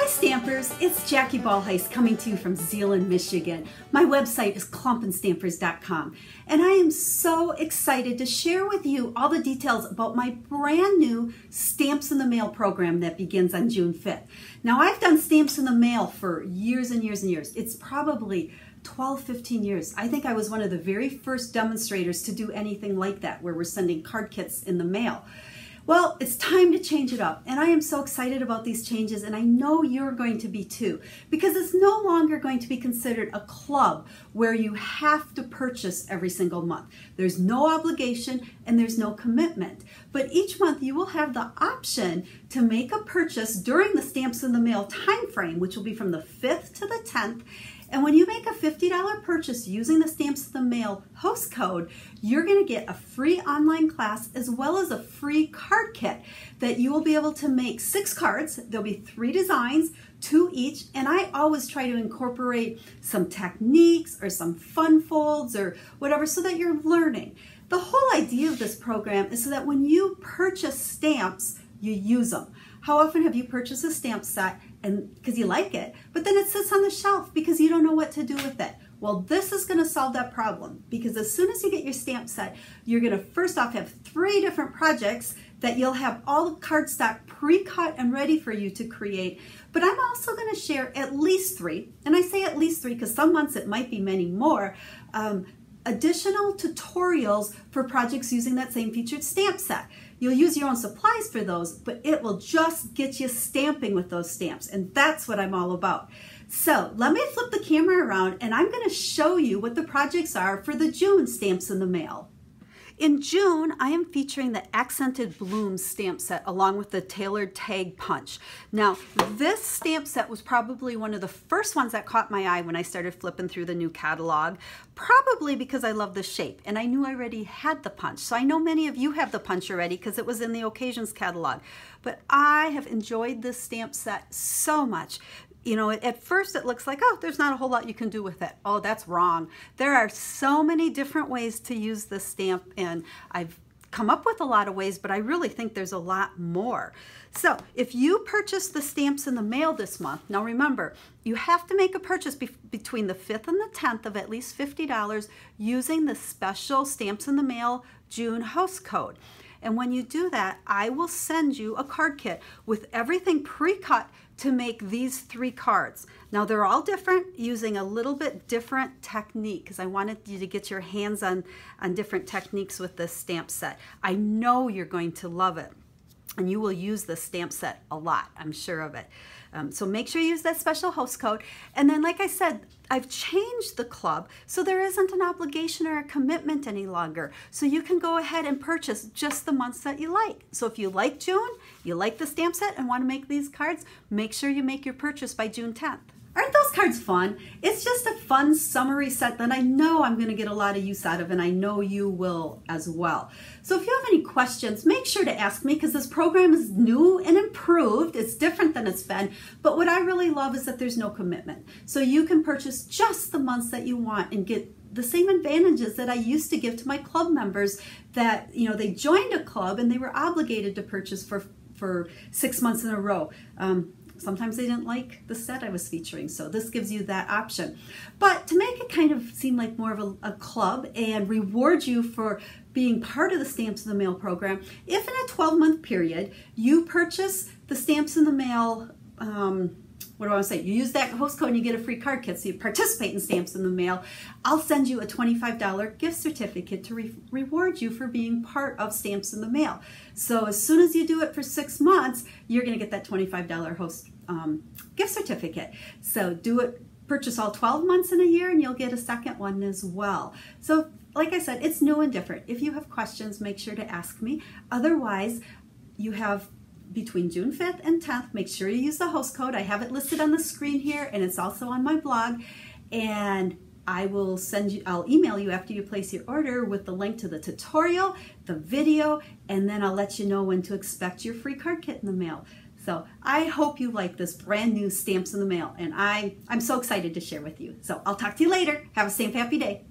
Hi Stampers, it's Jackie Bolhuis coming to you from Zeeland, Michigan. My website is klompenstampers.com and I am so excited to share with you all the details about my brand new Stamps in the Mail program that begins on June 5th. Now I've done Stamps in the Mail for years and years and years. It's probably 12, 15 years. I think I was one of the very first demonstrators to do anything like that, where we're sending card kits in the mail. Well, it's time to change it up, and I am so excited about these changes, and I know you're going to be too, because it's no longer going to be considered a club where you have to purchase every single month. There's no obligation and there's no commitment, but each month you will have the option to make a purchase during the Stamps in the Mail time frame, which will be from the 5th to the 10th. And when you make a $50 purchase using the Stamps in the Mail host code, you're going to get a free online class as well as a free card kit that you will be able to make 6 cards. There'll be 3 designs, 2 each, and I always try to incorporate some techniques or some fun folds or whatever so that you're learning. The whole idea of this program is so that when you purchase stamps, you use them. How often have you purchased a stamp set and because you like it, but then it sits on the shelf because you don't know what to do with it? Well, this is going to solve that problem, because as soon as you get your stamp set, you're going to first off have 3 different projects that you'll have all the cardstock pre-cut and ready for you to create. But I'm also going to share at least 3, and I say at least 3 because some months it might be many more, additional tutorials for projects using that same featured stamp set. You'll use your own supplies for those, but it will just get you stamping with those stamps, and that's what I'm all about. So let me flip the camera around and I'm going to show you what the projects are for the June Stamps in the Mail. In June, I am featuring the Accented Blooms stamp set along with the tailored tag punch. Now, this stamp set was probably one of the first ones that caught my eye when I started flipping through the new catalog, probably because I love the shape and I knew I already had the punch. So I know many of you have the punch already because it was in the occasions catalog. But I have enjoyed this stamp set so much. You know, at first it looks like, oh, there's not a whole lot you can do with it. Oh, that's wrong. There are so many different ways to use this stamp, and I've come up with a lot of ways, but I really think there's a lot more. So if you purchase the Stamps in the Mail this month, now remember, you have to make a purchase between the 5th and the 10th of at least $50 using the special Stamps in the Mail June host code. And when you do that, I will send you a card kit with everything pre-cut to make these 3 cards. Now they're all different, using a little bit different technique, because I wanted you to get your hands on different techniques with this stamp set. I know you're going to love it, and you will use this stamp set a lot, I'm sure of it. So make sure you use that special host code. And then, like I said, I've changed the club so there isn't an obligation or a commitment any longer. So you can go ahead and purchase just the months that you like. So if you like June, you like the stamp set and want to make these cards, make sure you make your purchase by June 10th. Aren't those cards fun? It's just a fun summary set that I know I'm going to get a lot of use out of, and I know you will as well. So if you have any questions, make sure to ask me, because this program is new and improved. It's different than it's been, but what I really love is that there's no commitment. So you can purchase just the months that you want and get the same advantages that I used to give to my club members that, you know, they joined a club and they were obligated to purchase for 6 months in a row. Sometimes they didn't like the set I was featuring, so this gives you that option. But to make it kind of seem like more of a club and reward you for being part of the Stamps in the Mail program, if in a 12-month period you purchase the Stamps in the Mail, what do I want to say? You use that host code and you get a free card kit, so you participate in Stamps in the Mail. I'll send you a $25 gift certificate to reward you for being part of Stamps in the Mail. So as soon as you do it for 6 months, you're going to get that $25 host gift certificate. So do it, purchase all 12 months in a year, and you'll get a second one as well. So like I said, it's new and different. If you have questions, make sure to ask me. Otherwise, you have between June 5th and 10th, make sure you use the host code. I have it listed on the screen here, and it's also on my blog. And I will send you, I'll email you after you place your order with the link to the tutorial, the video, and then I'll let you know when to expect your free card kit in the mail. So I hope you like this brand new Stamps in the Mail, and I'm so excited to share with you. So I'll talk to you later. Have a safe, happy day.